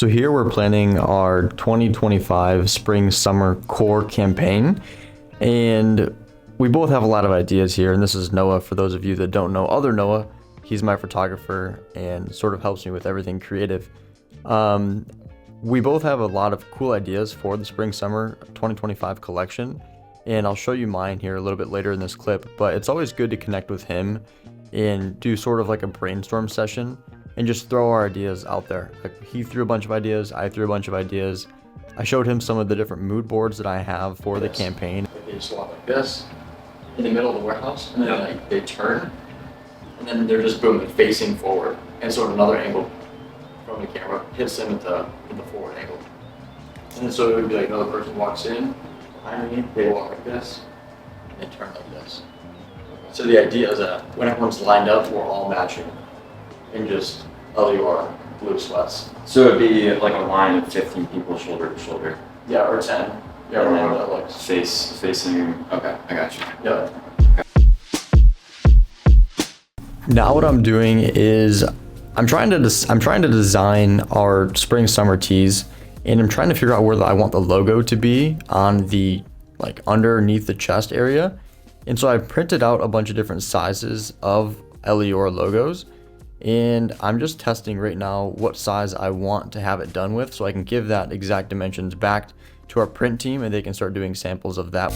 So here we're planning our 2025 spring summer core campaign, and we both have a lot of ideas here. And this is Noah. For those of you that don't know other Noah, he's my photographer and sort of helps me with everything creative. We both have a lot of cool ideas for the spring summer 2025 collection, and I'll show you mine here a little bit later in this clip. But it's always good to connect with him and do sort of like a brainstorm session and just throw our ideas out there. Like, he threw a bunch of ideas, I threw a bunch of ideas. I showed him some of the different mood boards that I have for the campaign. They just walk like this in the middle of the warehouse, and then like they turn, and then they're just boom, facing forward, and sort of another angle from the camera hits them at the forward angle. And then so it would be like another person walks in behind me, they walk like this, and they turn like this. So the idea is that when everyone's lined up, we're all matching in just Eliora blue sweats. So it'd be like a line of 15 people shoulder to shoulder. Yeah, or 10. Yeah, or whatever that looks. Facing. Okay, I got you. Yeah. Now what I'm doing is I'm trying to design our spring summer tees, and I'm trying to figure out where I want the logo to be on the like underneath the chest area. And so I printed out a bunch of different sizes of Eliora logos, and I'm just testing right now what size I want to have it done with, so I can give that exact dimensions back to our print team and they can start doing samples of that.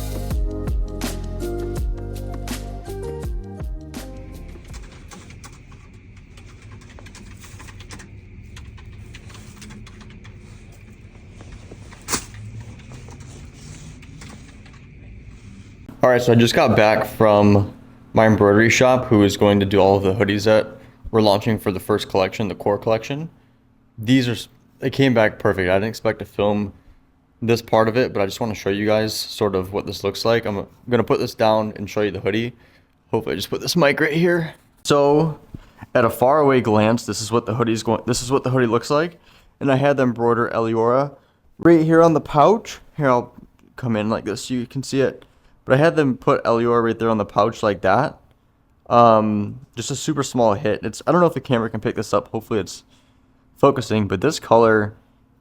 All right, so I just got back from my embroidery shop, who is going to do all of the hoodies that we're launching for the first collection, the core collection. They came back perfect. I didn't expect to film this part of it, but I just want to show you guys sort of what this looks like. I'm gonna put this down and show you the hoodie. Hopefully I just put this mic right here. So at a faraway glance, this is what the hoodie looks like. And I had them embroider Eliora right here on the pouch. Here, I'll come in like this so you can see it. But I had them put Eliora right there on the pouch like that. Just a super small hit. I don't know if the camera can pick this up. Hopefully it's focusing, but this color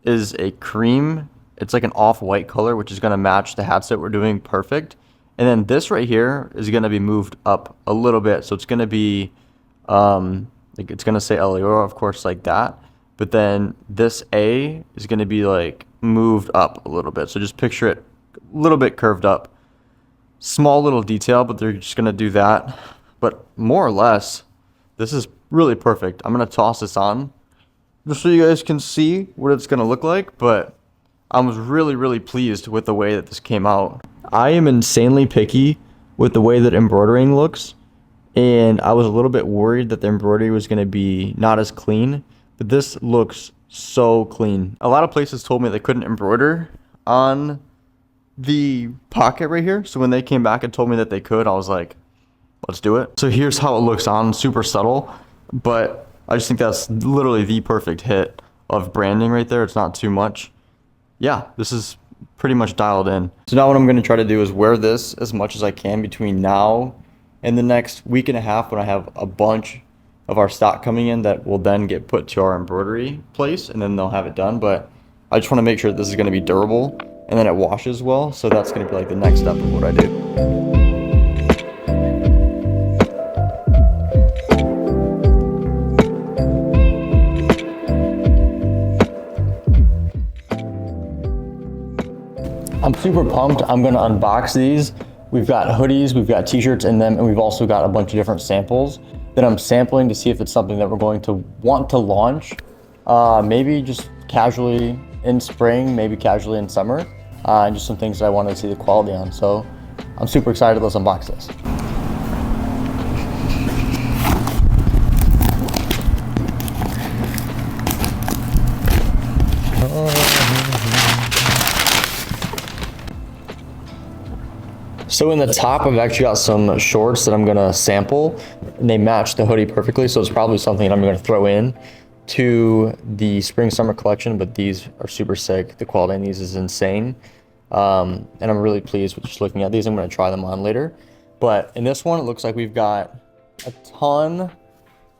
is a cream. It's like an off-white color, which is going to match the hat set we're doing perfect. And then this right here is going to be moved up a little bit. So it's going to be, like it's going to say Eliora, of course, like that. But then this A is going to be like moved up a little bit. So just picture it a little bit curved up. Small little detail, but they're just going to do that. But more or less, this is really perfect. I'm going to toss this on just so you guys can see what it's going to look like. But I was really, really pleased with the way that this came out. I am insanely picky with the way that embroidering looks. And I was a little bit worried that the embroidery was going to be not as clean. But this looks so clean. A lot of places told me they couldn't embroider on the pocket right here. So when they came back and told me that they could, I was like, let's do it. So here's how it looks on, super subtle, but I just think that's literally the perfect hit of branding right there. It's not too much. Yeah, this is pretty much dialed in. So now what I'm going to try to do is wear this as much as I can between now and the next week and a half, when I have a bunch of our stock coming in that will then get put to our embroidery place, and then they'll have it done. But I just want to make sure that this is going to be durable and then it washes well. So that's going to be like the next step of what I do. I'm super pumped. I'm going to unbox these. We've got hoodies, we've got t-shirts in them, and we've also got a bunch of different samples that I'm sampling to see if it's something that we're going to want to launch. Maybe just casually in spring, maybe casually in summer, and just some things that I wanted to see the quality on. So I'm super excited. Let's unbox this. So in the top, I've actually got some shorts that I'm gonna sample, and they match the hoodie perfectly. So it's probably something that I'm gonna throw in to the spring summer collection, but these are super sick. The quality on these is insane. And I'm really pleased with just looking at these. I'm gonna try them on later. But in this one, it looks like we've got a ton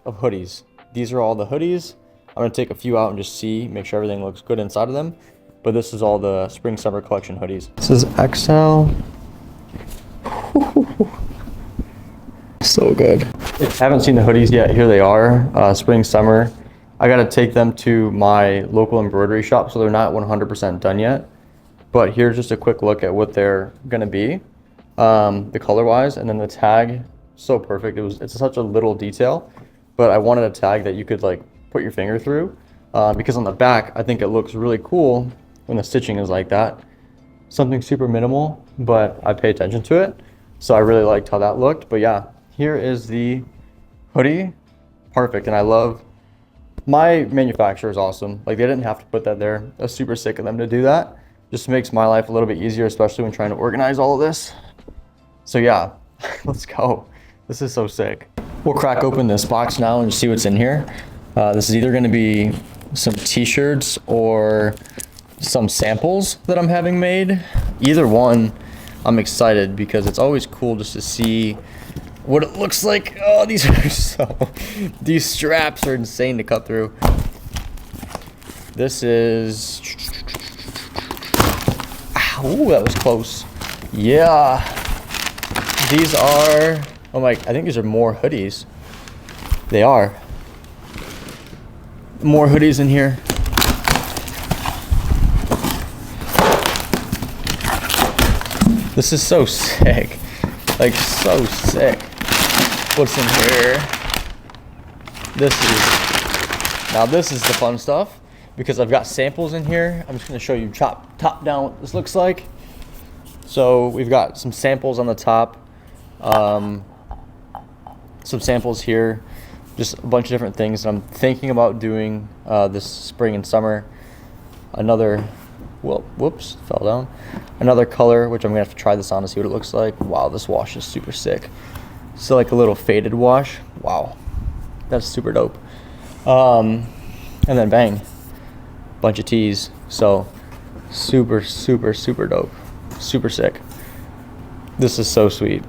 of hoodies. These are all the hoodies. I'm gonna take a few out and just see, make sure everything looks good inside of them. But this is all the spring summer collection hoodies. This is XL. So good. If you haven't seen the hoodies yet, here they are, spring summer. I gotta take them to my local embroidery shop, so they're not 100% done yet. But here's just a quick look at what they're gonna be, the color wise, and then the tag, so perfect. It's such a little detail, but I wanted a tag that you could like put your finger through, because on the back, I think it looks really cool when the stitching is like that. Something super minimal, but I pay attention to it. So I really liked how that looked. But yeah, here is the hoodie. Perfect. And I love, my manufacturer is awesome. Like, they didn't have to put that there. That's super sick of them to do that. Just makes my life a little bit easier, especially when trying to organize all of this. So yeah, let's go. This is so sick. We'll crack open this box now and see what's in here. This is either going to be some t-shirts or some samples that I'm having made. Either one, I'm excited because it's always cool just to see what it looks like. Oh, these are these straps are insane to cut through. This is, ooh, that was close. Yeah, these are, oh my, I think these are more hoodies. They are. More hoodies in here. This is so sick. Like, so sick. What's in here? This is the fun stuff because I've got samples in here. I'm just gonna show you top down what this looks like. So we've got some samples on the top, some samples here, just a bunch of different things that I'm thinking about doing this spring and summer. Another, well, whoops, fell down. Another color, which I'm gonna have to try this on to see what it looks like. Wow, this wash is super sick. So like a little faded wash. Wow, that's super dope. And then bang, bunch of tees. So super dope, super sick. This is so sweet.